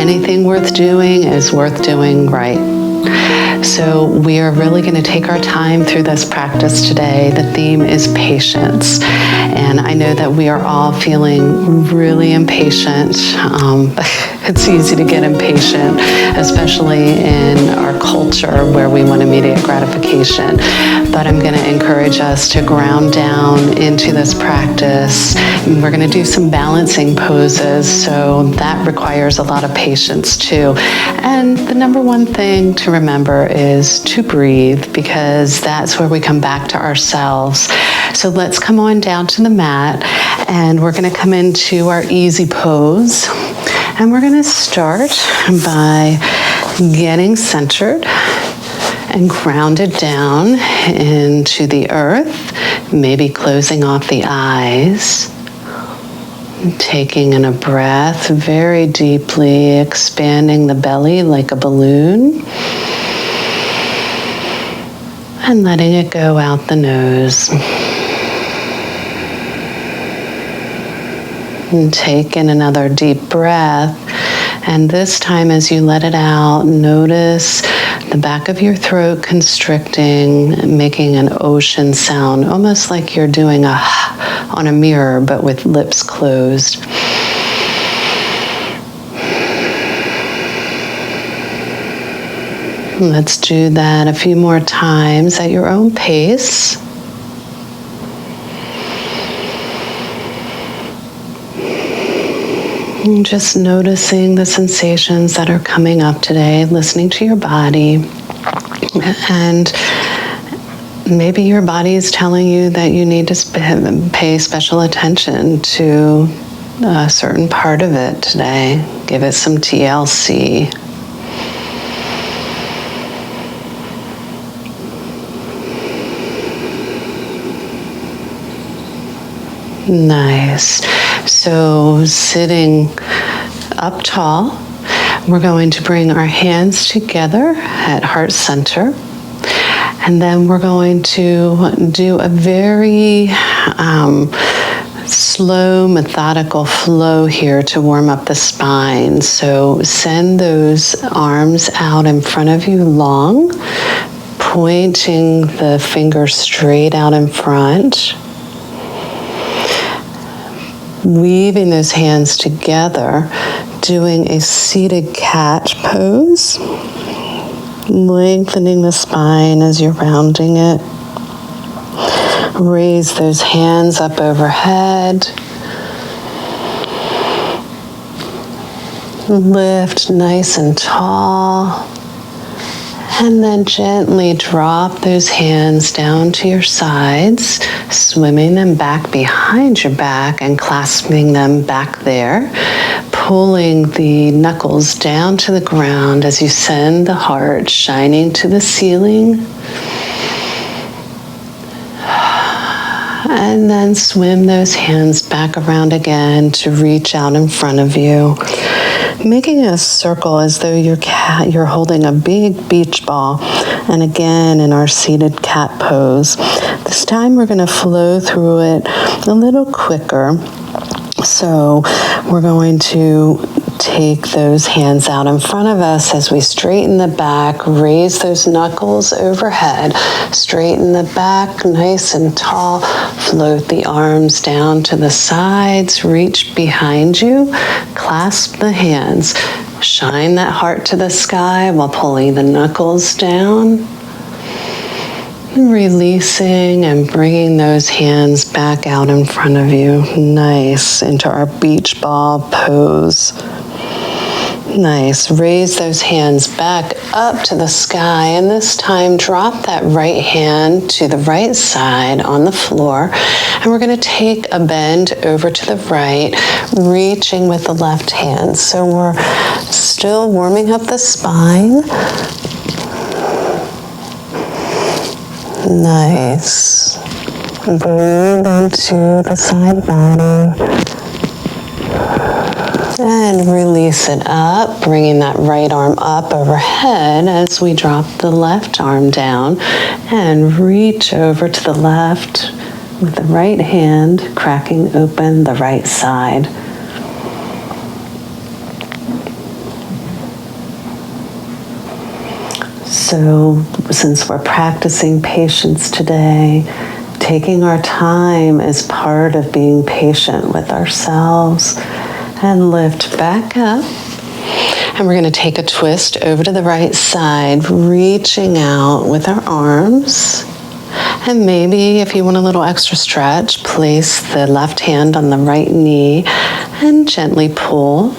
anything worth doing is worth doing right. So we are really going to take our time through this practice today. The theme is patience. And I know that we are all feeling really impatient. It's easy to get impatient, especially in our culture where we want immediate gratification. But I'm going to encourage us to ground down into this practice. We're going to do some balancing poses, so that requires a lot of patience too. And the number one thing to remember is to breathe, because that's where we come back to ourselves. So let's come on down to the mat, and we're going to come into our easy pose. And we're going to start by getting centered and grounded down into the earth, maybe closing off the eyes, taking in a breath very deeply, expanding the belly like a balloon, and letting it go out the nose. And take in another deep breath, and this time as you let it out, notice the back of your throat constricting, making an ocean sound, almost like you're doing a on a mirror, but with lips closed. Let's do that a few more times at your own pace. And just noticing the sensations that are coming up today, listening to your body. And maybe your body is telling you that you need to pay special attention to a certain part of it today. Give it some TLC. Nice. So sitting up tall, we're going to bring our hands together at heart center. And then we're going to do a very slow, methodical flow here to warm up the spine. So send those arms out in front of you long, pointing the fingers straight out in front. Weaving those hands together, doing a seated cat pose, lengthening the spine as you're rounding it. Raise those hands up overhead. Lift nice and tall. And then gently drop those hands down to your sides, swimming them back behind your back and clasping them back there, pulling the knuckles down to the ground as you send the heart shining to the ceiling. And then swim those hands back around again to reach out in front of you, making a circle as though you're holding a big beach ball. And again, in our seated cat pose, this time we're going to flow through it a little quicker. So we're going to take those hands out in front of us as we straighten the back, raise those knuckles overhead, straighten the back nice and tall, float the arms down to the sides, reach behind you, clasp the hands, shine that heart to the sky while pulling the knuckles down. Releasing and bringing those hands back out in front of you, nice, into our beach ball pose. Nice. Raise those hands back up to the sky, and this time drop that right hand to the right side on the floor, and we're going to take a bend over to the right, reaching with the left hand. So we're still warming up the spine. Nice. Breathe into the side body. And release it up, bringing that right arm up overhead as we drop the left arm down and reach over to the left with the right hand, cracking open the right side. So since we're practicing patience today, taking our time is part of being patient with ourselves, and lift back up. And we're going to take a twist over to the right side, reaching out with our arms. And maybe if you want a little extra stretch, place the left hand on the right knee and gently pull.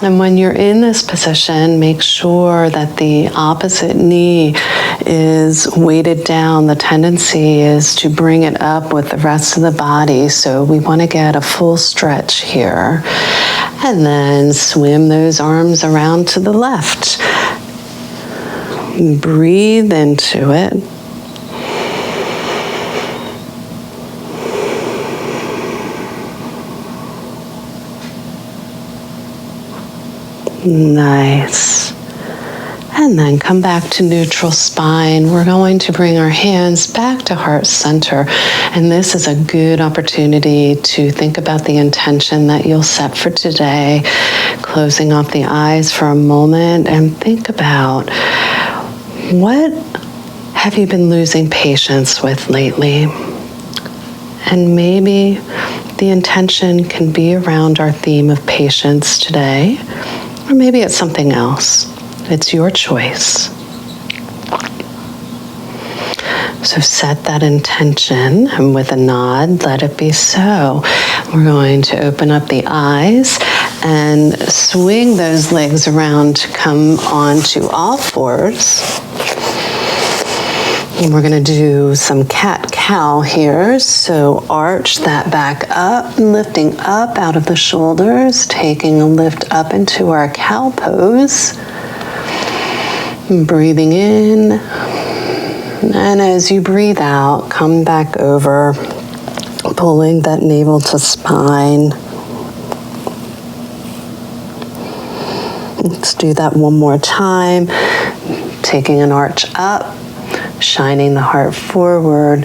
And when you're in this position, make sure that the opposite knee is weighted down. The tendency is to bring it up with the rest of the body. So we want to get a full stretch here. And then swim those arms around to the left. Breathe into it. Nice. And then come back to neutral spine. We're going to bring our hands back to heart center. And this is a good opportunity to think about the intention that you'll set for today. Closing off the eyes for a moment and think about, what have you been losing patience with lately? And maybe the intention can be around our theme of patience today. Or maybe it's something else. It's your choice. So set that intention, and with a nod, let it be so. We're going to open up the eyes and swing those legs around to come onto all fours. And we're going to do some cat-cow here. So arch that back up, lifting up out of the shoulders, taking a lift up into our cow pose. Breathing in. And as you breathe out, come back over, pulling that navel to spine. Let's do that one more time. Taking an arch up. Shining the heart forward,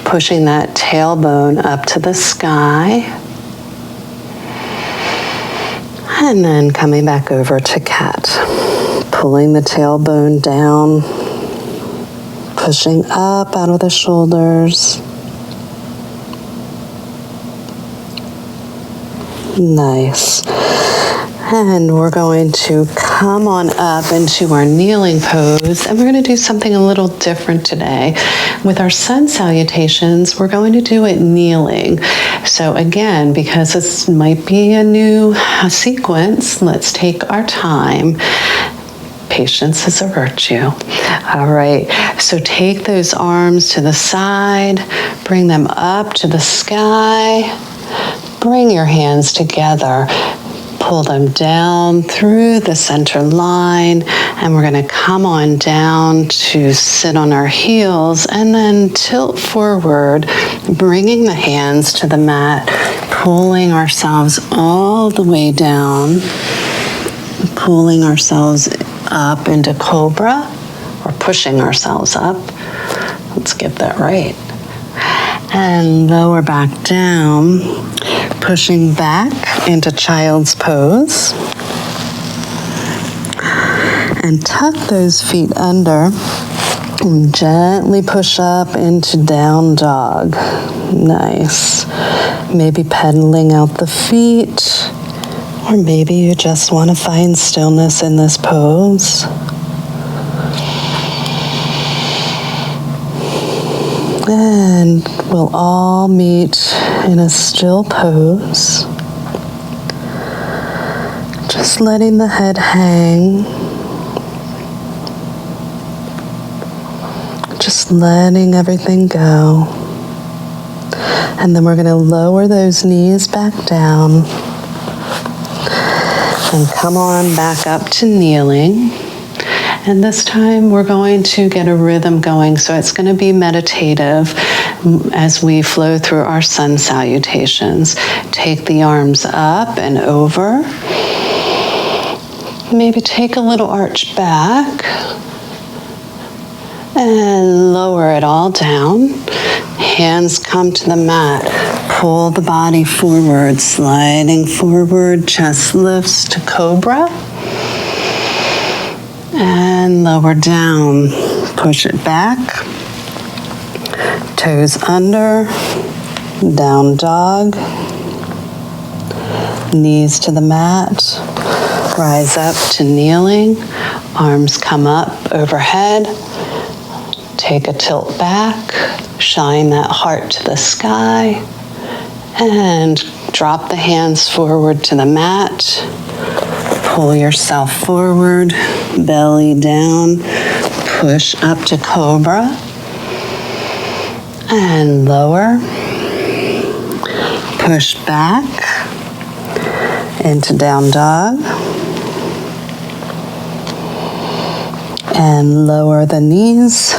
pushing that tailbone up to the sky. And then coming back over to cat. Pulling the tailbone down, pushing up out of the shoulders. Nice. And we're going to come on up into our kneeling pose, and we're going to do something a little different today. With our sun salutations, we're going to do it kneeling. So again, because this might be a new sequence, let's take our time. Patience is a virtue. All right, so take those arms to the side, bring them up to the sky, bring your hands together. Pull them down through the center line, and we're going to come on down to sit on our heels and then tilt forward, bringing the hands to the mat, pulling ourselves all the way down, pulling ourselves up into cobra, or pushing ourselves up. Let's get that right. And lower back down, pushing back into child's pose. And tuck those feet under and gently push up into down dog. Nice. Maybe pedaling out the feet, or maybe you just want to find stillness in this pose. And we'll all meet in a still pose. Just letting the head hang. Just letting everything go. And then we're going to lower those knees back down. And come on back up to kneeling. And this time we're going to get a rhythm going, so it's going to be meditative as we flow through our sun salutations. Take the arms up and over. Maybe take a little arch back. And lower it all down. Hands come to the mat. pull the body forward, sliding forward, chest lifts to cobra. And lower down, push it back. Toes under, down dog. Knees to the mat. Rise up to kneeling. Arms come up overhead. Take a tilt back. Shine that heart to the sky. And drop the hands forward to the mat. Pull yourself forward, belly down, push up to cobra, and lower, push back into down dog, and lower the knees,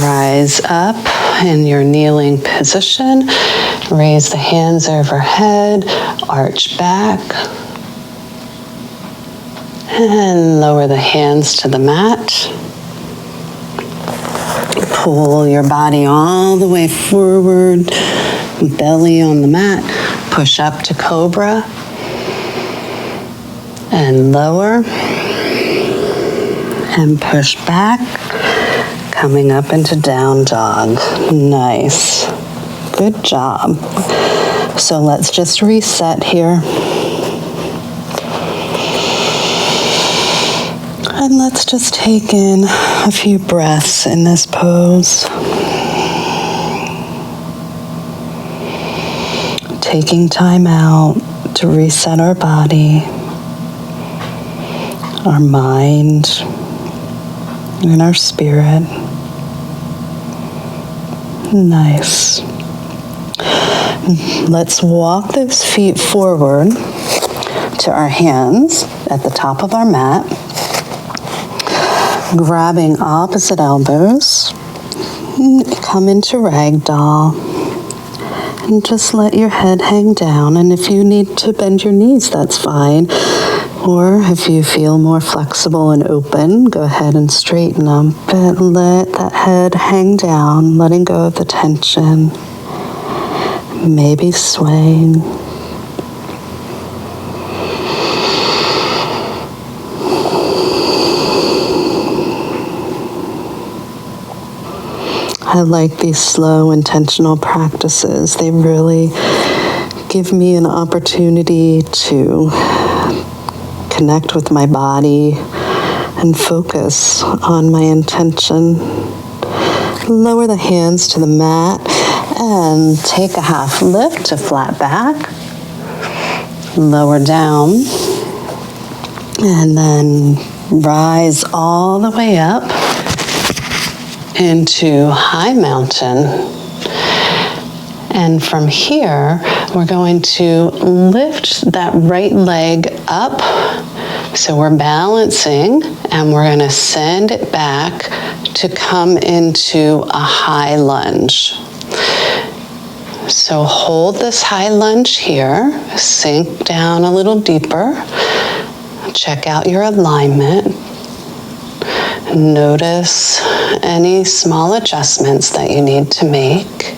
rise up in your kneeling position, raise the hands overhead, arch back, and lower the hands to the mat. Pull your body all the way forward, belly on the mat. Push up to cobra. And lower. And push back. Coming up into down dog. Nice. Good job. So let's just reset here. And let's just take in a few breaths in this pose. Taking time out to reset our body, our mind, and our spirit. Nice. Let's walk those feet forward to our hands at the top of our mat. Grabbing opposite elbows, come into ragdoll, and just let your head hang down. And if you need to bend your knees, that's fine. Or if you feel more flexible and open, go ahead and straighten them. But let that head hang down, letting go of the tension. Maybe swaying. I like these slow, intentional practices. They really give me an opportunity to connect with my body and focus on my intention. Lower the hands to the mat and take a half lift to flat back. Lower down and then rise all the way up into high mountain. And from here, we're going to lift that right leg up. So we're balancing and we're going to send it back to come into a high lunge. So hold this high lunge here, sink down a little deeper, check out your alignment. Notice any small adjustments that you need to make.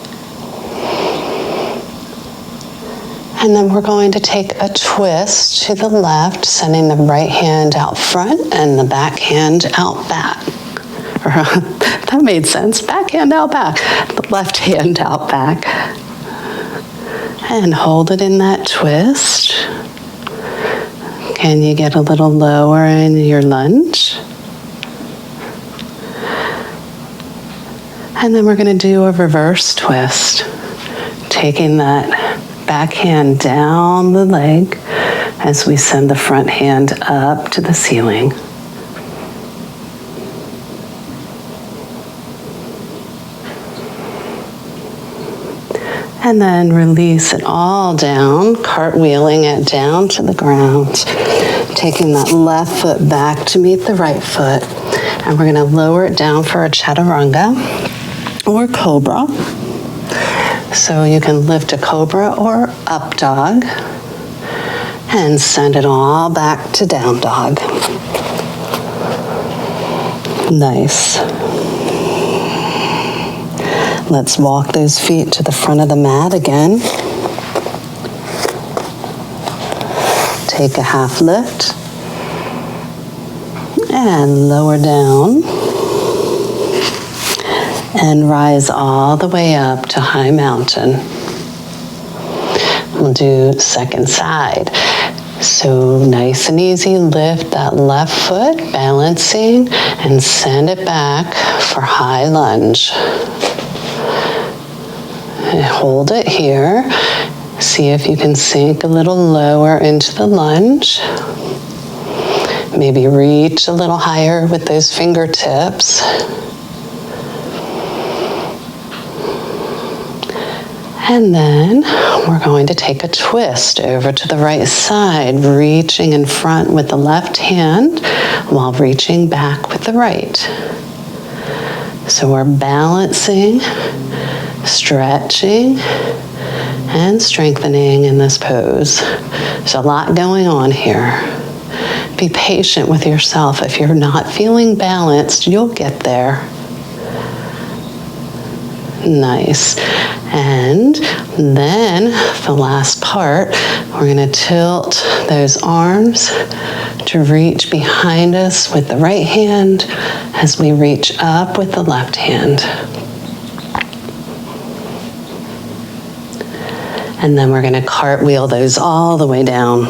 And then we're going to take a twist to the left, sending the right hand out front and the back hand out back. That made sense. Back hand out back. The left hand out back. And hold it in that twist. Can you get a little lower in your lunge? And then we're going to do a reverse twist, taking that back hand down the leg as we send the front hand up to the ceiling. And then release it all down, cartwheeling it down to the ground, taking that left foot back to meet the right foot. And we're going to lower it down for a chaturanga or cobra. So you can lift a cobra or up dog and send it all back to down dog. Nice. Let's walk those feet to the front of the mat again. Take a half lift and lower down and rise all the way up to high mountain. We'll do second side. So nice and easy, lift that left foot, balancing, and send it back for high lunge. And hold it here. See if you can sink a little lower into the lunge. Maybe reach a little higher with those fingertips. And then we're going to take a twist over to the right side, reaching in front with the left hand while reaching back with the right. So we're balancing, stretching, and strengthening in this pose. There's a lot going on here. Be patient with yourself. If you're not feeling balanced, you'll get there. Nice. And then the last part, we're going to tilt those arms to reach behind us with the right hand as we reach up with the left hand. And then we're going to cartwheel those all the way down,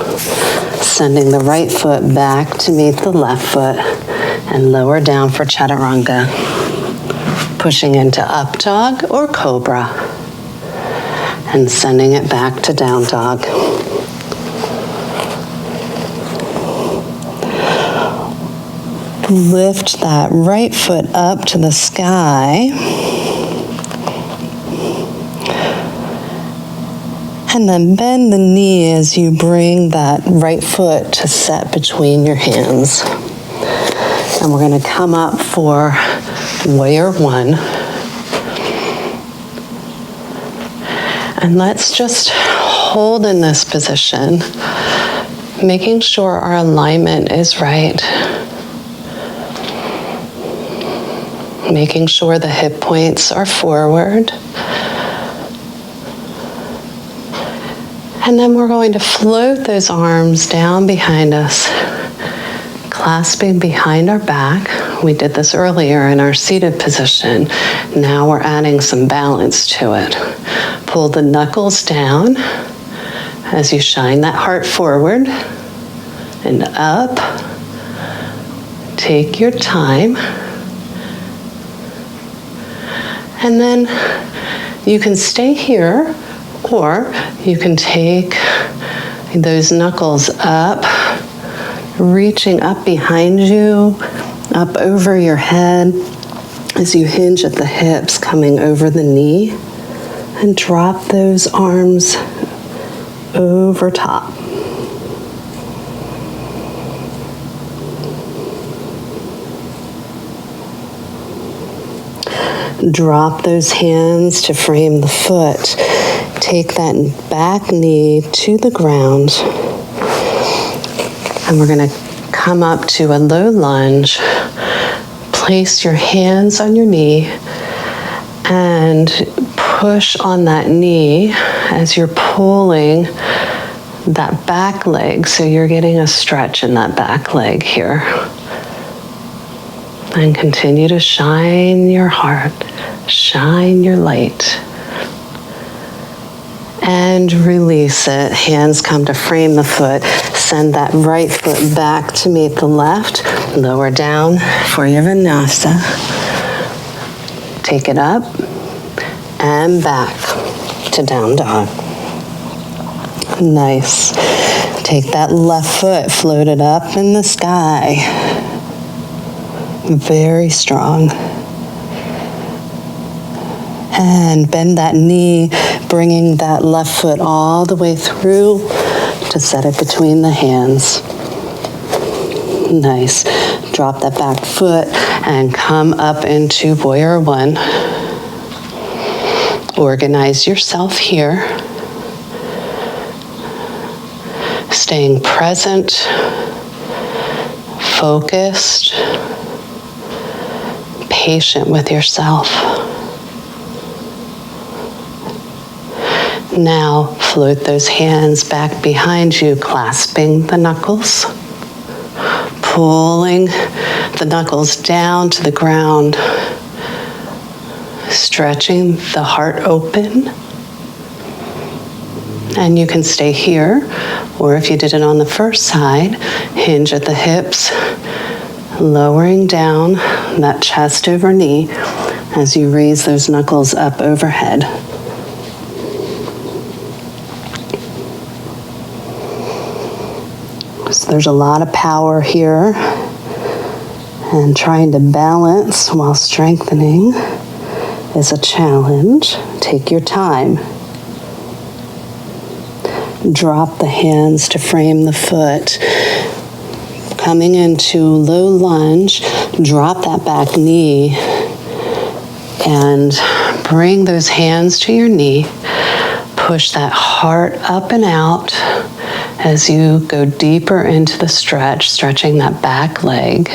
sending the right foot back to meet the left foot and lower down for chaturanga. Pushing into up dog or cobra and sending it back to down dog. Lift that right foot up to the sky and then bend the knee as you bring that right foot to set between your hands. And we're going to come up for Warrior One. And let's just hold in this position, making sure our alignment is right. Making sure the hip points are forward. And then we're going to float those arms down behind us, clasping behind our back. We did this earlier in our seated position. Now we're adding some balance to it. Pull the knuckles down as you shine that heart forward and up. Take your time. And then you can stay here, or you can take those knuckles up, reaching up behind you, up over your head as you hinge at the hips, coming over the knee, and drop those arms over top. Drop those hands to frame the foot. Take that back knee to the ground. And we're going to come up to a low lunge. Place your hands on your knee and push on that knee as you're pulling that back leg. So you're getting a stretch in that back leg here. And continue to shine your heart, shine your light. And release it. Hands come to frame the foot. Send that right foot back to meet the left. Lower down for your vinyasa. Take it up and back to down dog. Nice. Take that left foot, float it up in the sky. Very strong. And bend that knee, bringing that left foot all the way through to set it between the hands. Nice. Drop that back foot and come up into Warrior One. Organize yourself here. Staying present, focused, patient with yourself. Now float those hands back behind you, clasping the knuckles, pulling the knuckles down to the ground, stretching the heart open. And you can stay here, or if you did it on the first side, hinge at the hips, lowering down that chest over knee as you raise those knuckles up overhead. So there's a lot of power here, and trying to balance while strengthening is a challenge. Take your time. Drop the hands to frame the foot. Coming into low lunge, drop that back knee and bring those hands to your knee. Push that heart up and out as you go deeper into the stretch, stretching that back leg.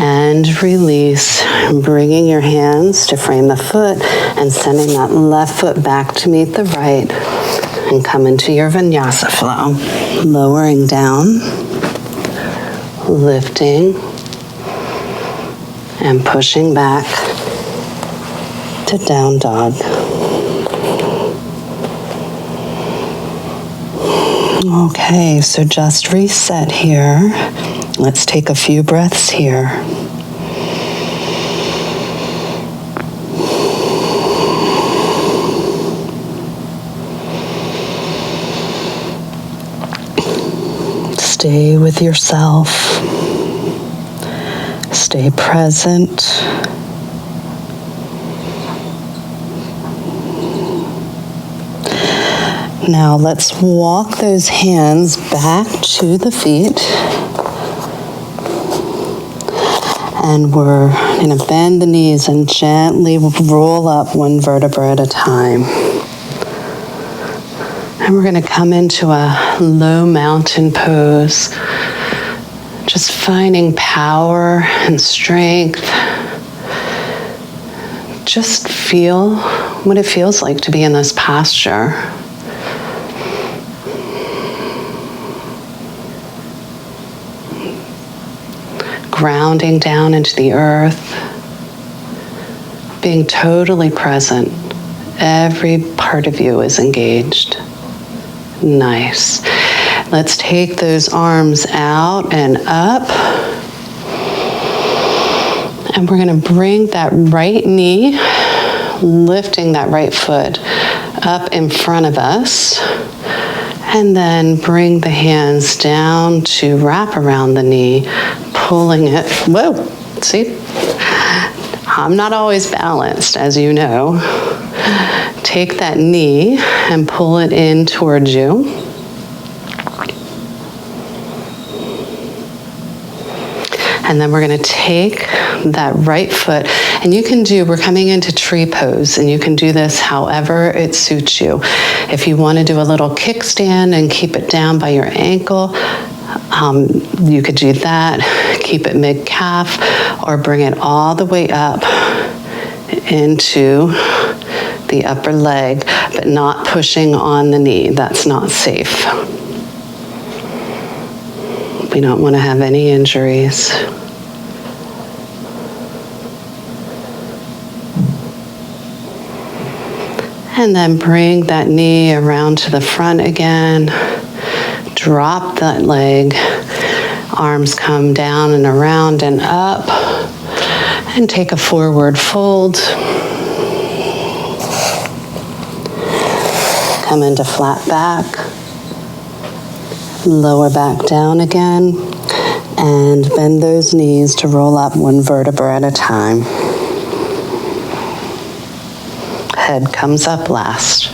And release, bringing your hands to frame the foot and sending that left foot back to meet the right and come into your vinyasa flow. Lowering down, lifting, and pushing back to down dog. Okay, so just reset here. Let's take a few breaths here. Stay with yourself. Stay present. Now let's walk those hands back to the feet. And we're going to bend the knees and gently roll up one vertebra at a time. And we're going to come into a low mountain pose. Just finding power and strength. Just feel what it feels like to be in this posture. Grounding down into the earth, being totally present. Every part of you is engaged. Nice. Let's take those arms out and up. And we're going to bring that right knee, lifting that right foot up in front of us. And then bring the hands down to wrap around the knee, pulling it. Whoa, see? I'm not always balanced, as you know. Take that knee and pull it in towards you. And then we're going to take that right foot, and we're coming into tree pose, and you can do this however it suits you. If you want to do a little kickstand and keep it down by your ankle, you could do that. Keep it mid-calf, or bring it all the way up into the upper leg, but not pushing on the knee. That's not safe. We don't want to have any injuries. And then bring that knee around to the front again. Drop that leg. Arms come down and around and up. And take a forward fold. Come into flat back. Lower back down again. And bend those knees to roll up one vertebra at a time. Head comes up last.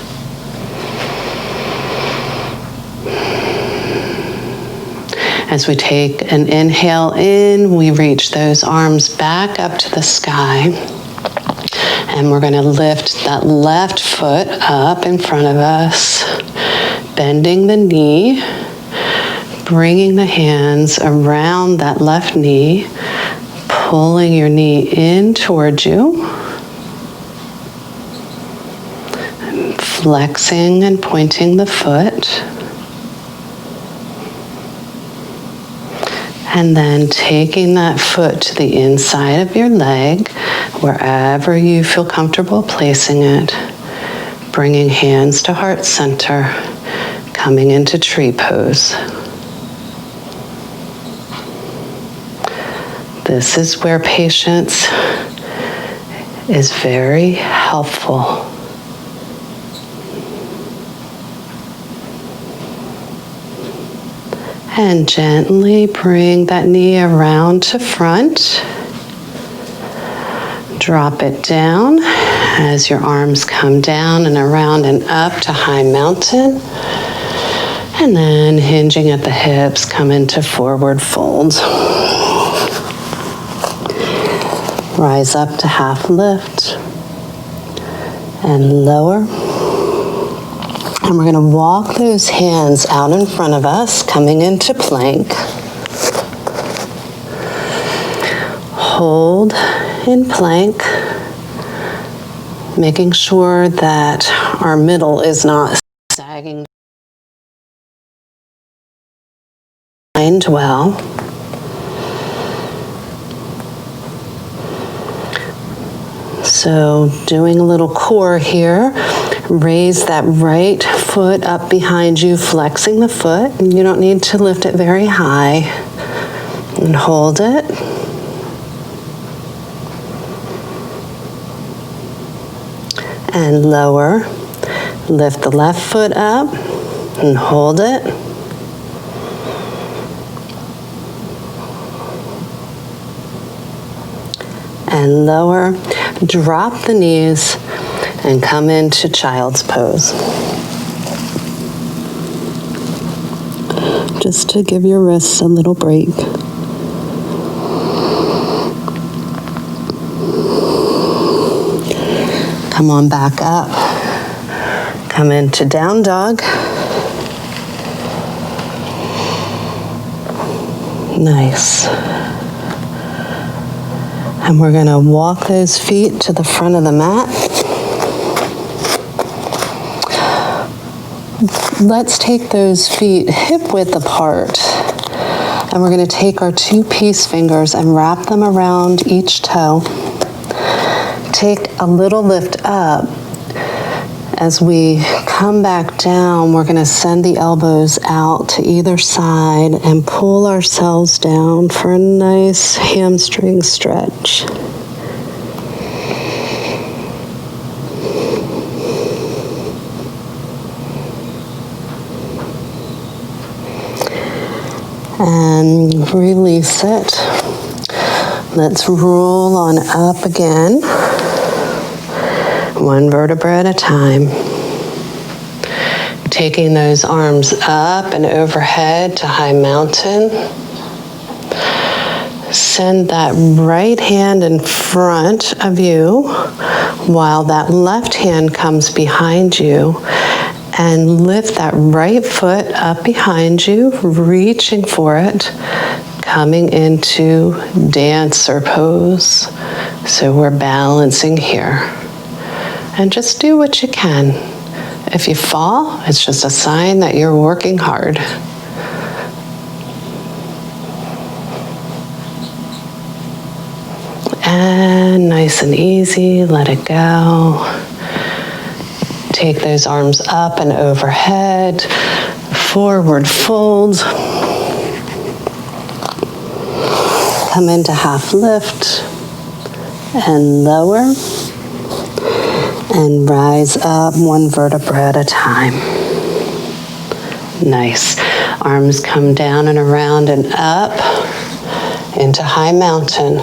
As we take an inhale in, we reach those arms back up to the sky. And we're going to lift that left foot up in front of us, bending the knee, bringing the hands around that left knee, pulling your knee in towards you, and flexing and pointing the foot, and then taking that foot to the inside of your leg, wherever you feel comfortable placing it, bringing hands to heart center, coming into tree pose. This is where patience is very helpful. And gently bring that knee around to front. Drop it down as your arms come down and around and up to high mountain. And then hinging at the hips, come into forward fold. Rise up to half lift and lower. And we're going to walk those hands out in front of us, coming into plank. Hold in plank, making sure that our middle is not sagging well. So doing a little core here, raise that right foot up behind you, flexing the foot. You don't need to lift it very high. And hold it. And lower. Lift the left foot up and hold it. And lower. Drop the knees and come into child's pose. Just to give your wrists a little break. Come on back up. Come into down dog. Nice. And we're going to walk those feet to the front of the mat. Let's take those feet hip width apart. And we're going to take our two peace fingers and wrap them around each toe. Take a little lift up. As we come back down, we're going to send the elbows out to either side and pull ourselves down for a nice hamstring stretch. And release it. Let's roll on up again. One vertebra at a time. Taking those arms up and overhead to high mountain. Send that right hand in front of you while that left hand comes behind you. And lift that right foot up behind you, reaching for it, coming into dancer pose. So we're balancing here. And just do what you can. If you fall, it's just a sign that you're working hard. And nice and easy, let it go. Take those arms up and overhead, forward fold. Come into half lift and lower. And rise up one vertebra at a time. Nice. Arms come down and around and up into high mountain.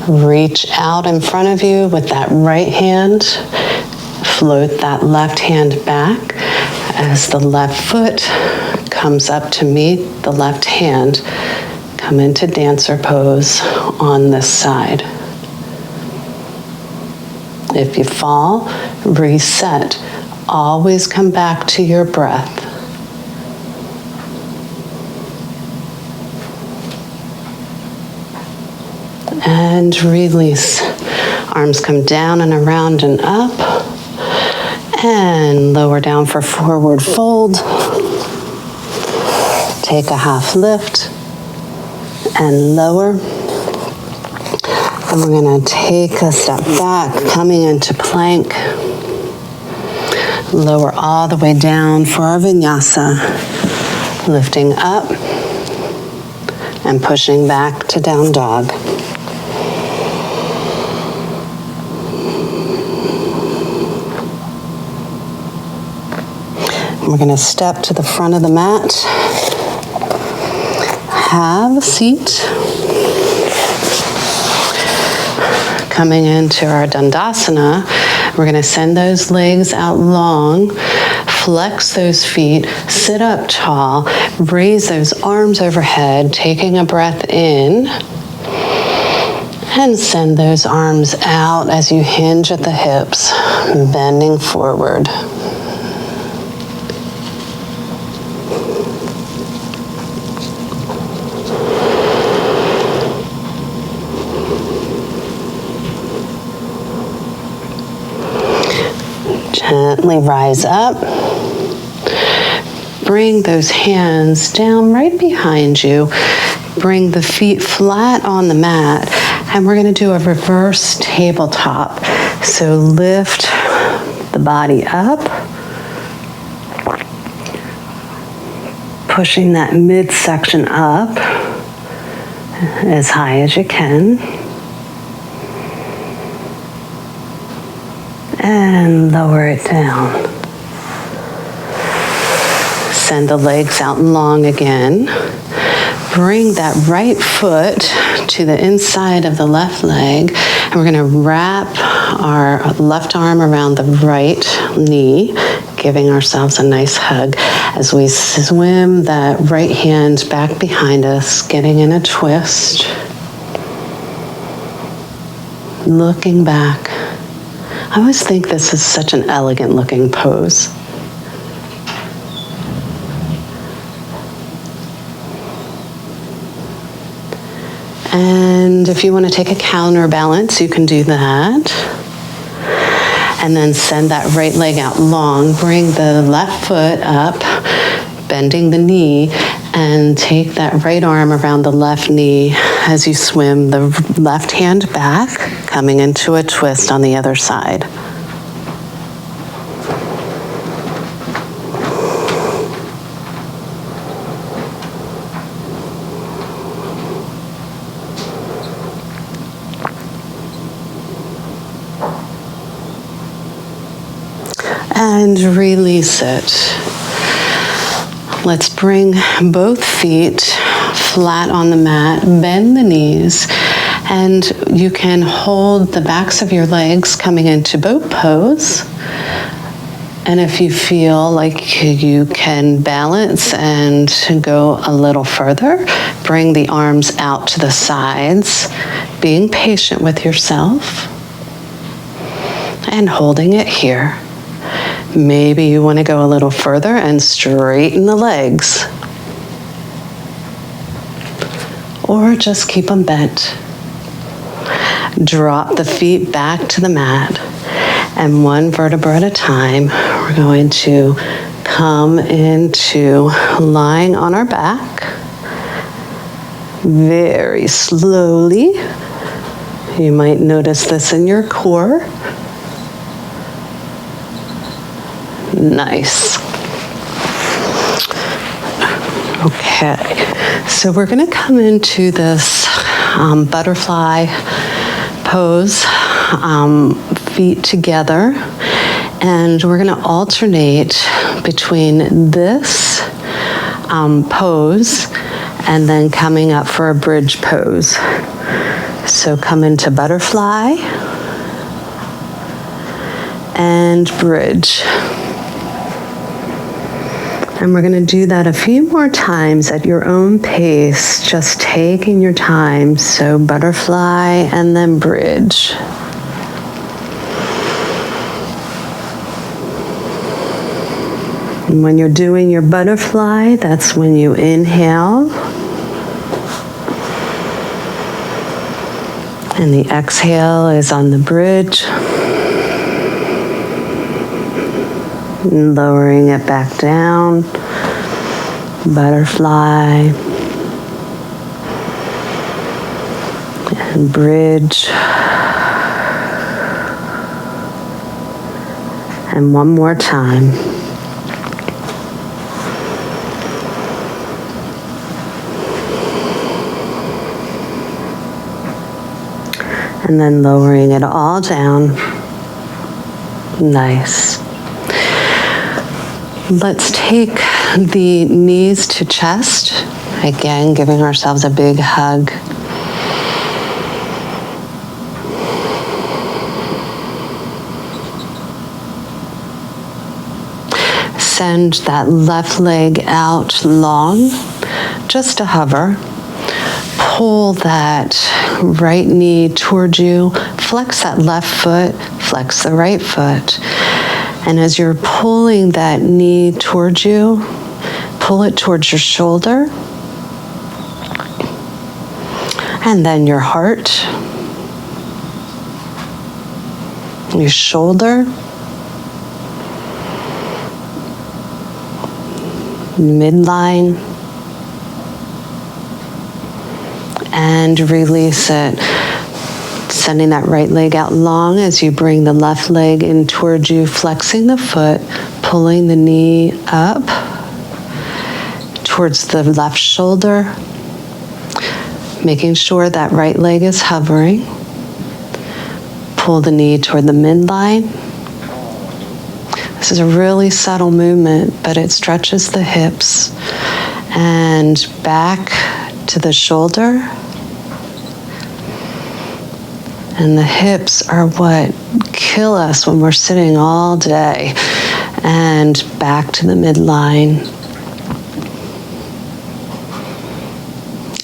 Reach out in front of you with that right hand. Float that left hand back as the left foot comes up to meet the left hand. Come into dancer pose on this side. If you fall, reset. Always come back to your breath. And release. Arms come down and around and up. And lower down for forward fold. Take a half lift and lower. And we're going to take a step back, coming into plank. Lower all the way down for our vinyasa. Lifting up and pushing back to down dog. We're going to step to the front of the mat. Have a seat. Coming into our Dandasana, we're going to send those legs out long, flex those feet, sit up tall, raise those arms overhead, taking a breath in, and send those arms out as you hinge at the hips, bending forward. Gently rise up. Bring those hands down right behind you. Bring the feet flat on the mat. And we're going to do a reverse tabletop. So lift the body up. Pushing that midsection up as high as you can. And lower it down. Send the legs out long again. Bring that right foot to the inside of the left leg. And we're going to wrap our left arm around the right knee, giving ourselves a nice hug as we swim that right hand back behind us, getting in a twist. Looking back. I always think this is such an elegant looking pose. And if you want to take a counterbalance, you can do that. And then send that right leg out long. Bring the left foot up, bending the knee, and take that right arm around the left knee as you swim the left hand back, coming into a twist on the other side. And release it. Let's bring both feet flat on the mat, bend the knees, and you can hold the backs of your legs coming into boat pose. And if you feel like you can balance and go a little further, bring the arms out to the sides, being patient with yourself and holding it here. Maybe you want to go a little further and straighten the legs. Or just keep them bent. Drop the feet back to the mat. And one vertebra at a time, we're going to come into lying on our back. Very slowly. You might notice this in your core. Nice. Okay, so we're going to come into this butterfly pose, feet together, and we're going to alternate between this pose and then coming up for a bridge pose. So come into butterfly and bridge. And we're going to do that a few more times at your own pace, just taking your time. So butterfly and then bridge. And when you're doing your butterfly, that's when you inhale. And the exhale is on the bridge. And lowering it back down. Butterfly. And bridge. And one more time. And then lowering it all down. Nice. Let's take the knees to chest. Again, giving ourselves a big hug. Send that left leg out long, just to hover. Pull that right knee toward you. Flex that left foot, flex the right foot. And as you're pulling that knee towards you, pull it towards your shoulder. And then your heart, your shoulder, midline, and release it. Sending that right leg out long as you bring the left leg in towards you, flexing the foot, pulling the knee up towards the left shoulder, making sure that right leg is hovering. Pull the knee toward the midline. This is a really subtle movement, but it stretches the hips. And back to the shoulder. And the hips are what kill us when we're sitting all day. And back to the midline.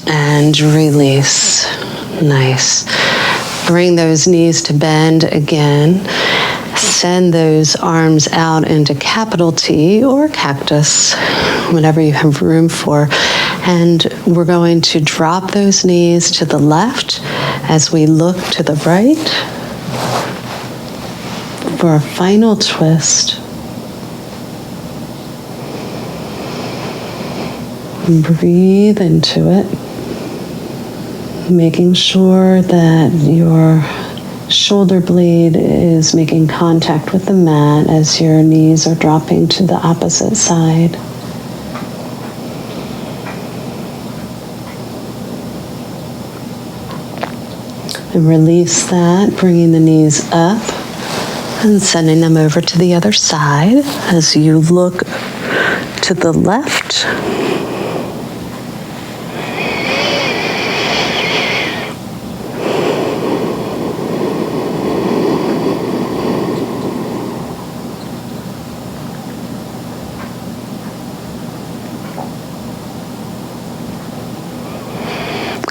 And release. Nice. Bring those knees to bend again. Send those arms out into capital T or cactus, whatever you have room for. And we're going to drop those knees to the left as we look to the right for a final twist. Breathe into it, making sure that your shoulder blade is making contact with the mat as your knees are dropping to the opposite side. And release that, bringing the knees up and sending them over to the other side as you look to the left.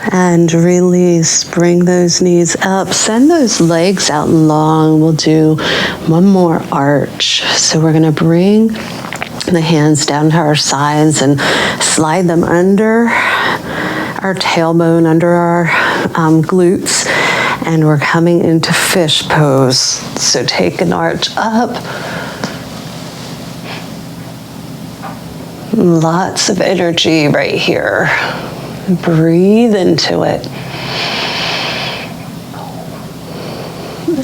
And release, bring those knees up, send those legs out long. We'll do one more arch. So we're gonna bring the hands down to our sides and slide them under our tailbone, under our glutes, and we're coming into fish pose. So take an arch up. Lots of energy right here. Breathe into it.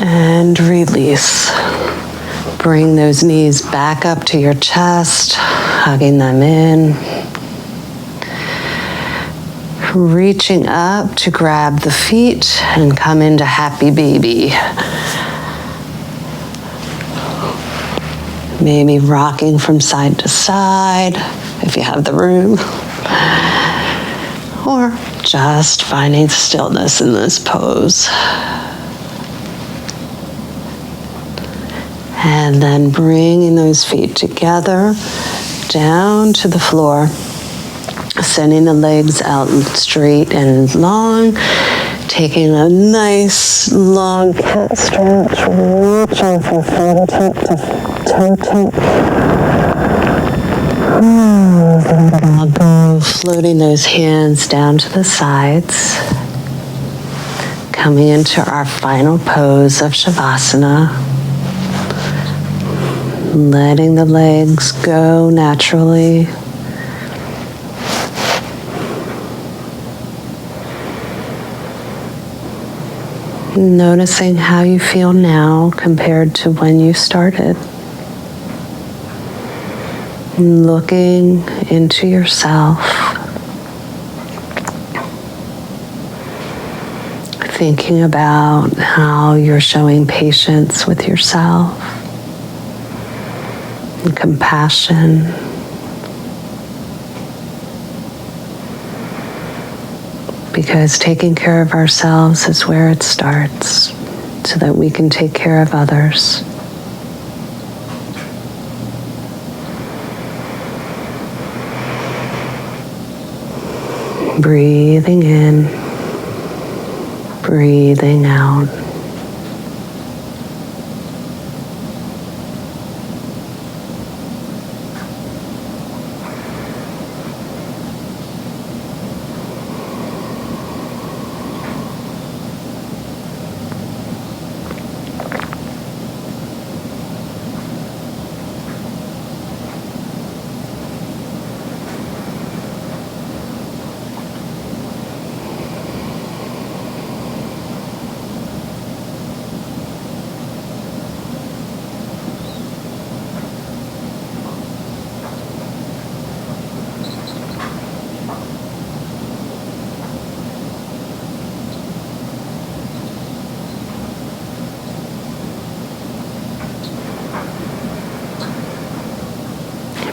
And release. Bring those knees back up to your chest, hugging them in. Reaching up to grab the feet and come into happy baby. Maybe rocking from side to side if you have the room. Or just finding stillness in this pose. And then bringing those feet together down to the floor, sending the legs out straight and long, taking a nice long cat stretch, reaching from fingertip to toe tip. I'll go floating those hands down to the sides. Coming into our final pose of Shavasana, letting the legs go naturally. Noticing how you feel now compared to when you started. Looking into yourself. Thinking about how you're showing patience with yourself and compassion. Because taking care of ourselves is where it starts, so that we can take care of others. Breathing in, breathing out.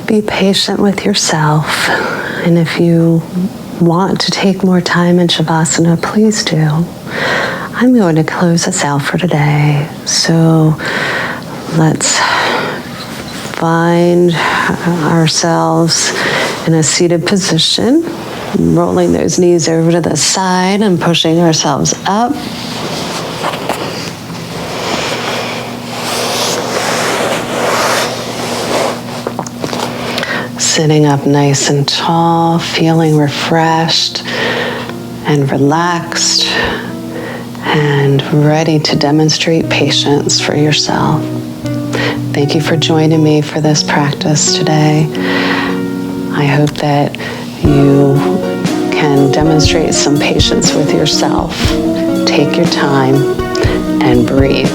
Be patient with yourself, and if you want to take more time in Shavasana, please do. I'm going to close us out for today, so let's find ourselves in a seated position, rolling those knees over to the side and pushing ourselves up. Sitting up nice and tall, feeling refreshed and relaxed and ready to demonstrate patience for yourself. Thank you for joining me for this practice today. I hope that you can demonstrate some patience with yourself. Take your time and breathe.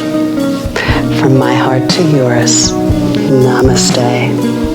From my heart to yours, namaste.